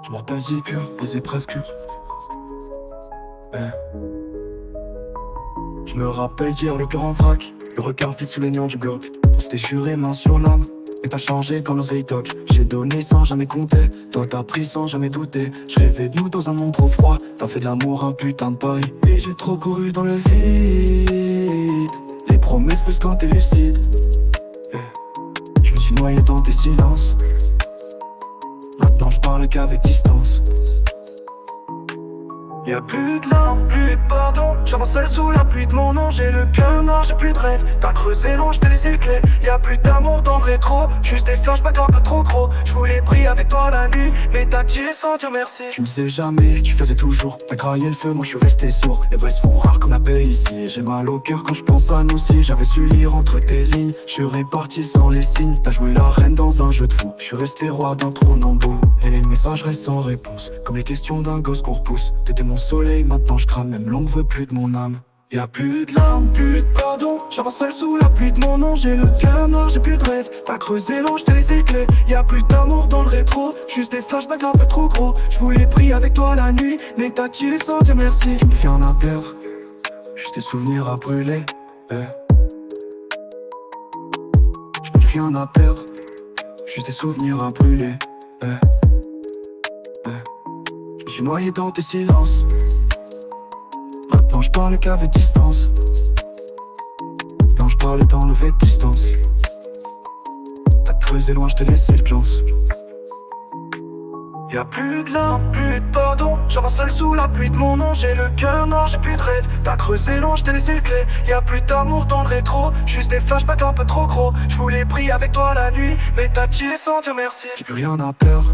Je m'appelle Ziku, baisé presque. Je me rappelle d'hier, le cœur en vrac, le regard vide sous les néons du bloc. On s'était juré main sur l'âme, et t'as changé comme l'oseille toc. J'ai donné sans jamais compter, toi t'as pris sans jamais douter. Je rêvais de nous dans un monde trop froid, t'as fait de l'amour un putain de pari. Et j'ai trop couru dans le vide, les promesses plus quand t'es lucide. Je me suis noyé dans tes silences, maintenant je parle qu'avec distance. Y'a plus de larmes, plus de pardon. J'avance seul sous la pluie de mon nom. J'ai le cœur noir, j'ai plus de rêve. T'as creusé long, j't'ai laissé le clé. Y'a plus d'amour dans le rétro, juste des flashbacks un peu trop gros. J'voulais briller avec toi la nuit, mais t'as tiré sans dire merci. Tu me sais jamais, tu faisais toujours. T'as graillé le feu, moi j'suis resté sourd. Les vrais se font rares comme la paix ici. J'ai mal au cœur quand j'pense à nous si j'avais su lire entre tes lignes. J'suis réparti sans les signes. T'as joué la reine dans un jeu de fou. J'suis resté roi d'un trône en bout. Et les messages restent sans réponse, comme les questions d'un gosse qu'on repousse. T'étais mon soleil, maintenant je crame, même l'ombre veut plus de mon âme. Y'a plus de larmes, plus de pardon. J'avance seul sous la pluie de mon nom. J'ai le cœur noir, j'ai plus de rêve. T'as creusé l'eau, j't'ai laissé le clé. Y'a plus d'amour dans le rétro, juste des flashbacks un peu trop gros. J'voulais prier avec toi la nuit, mais t'as tiré sans dire merci. Tu me fais en à perdre, juste des souvenirs à brûler. Je me fais en à perdre, juste des souvenirs à brûler. Je suis noyé dans tes silences, maintenant je parle qu'avec distance. Quand je parlais d'enlever de distance, t'as creusé loin, j't'ai laissé le glance. Y'a plus de larmes, plus de pardon. J'avance seul sous la pluie de mon nom. J'ai le cœur noir, j'ai plus de rêve. T'as creusé long, j't'ai laissé le clé. Y'a plus d'amour dans le rétro, juste des flashbacks un peu trop gros. J'voulais briller avec toi la nuit, mais t'as tiré sans dire merci. J'ai plus rien à perdre,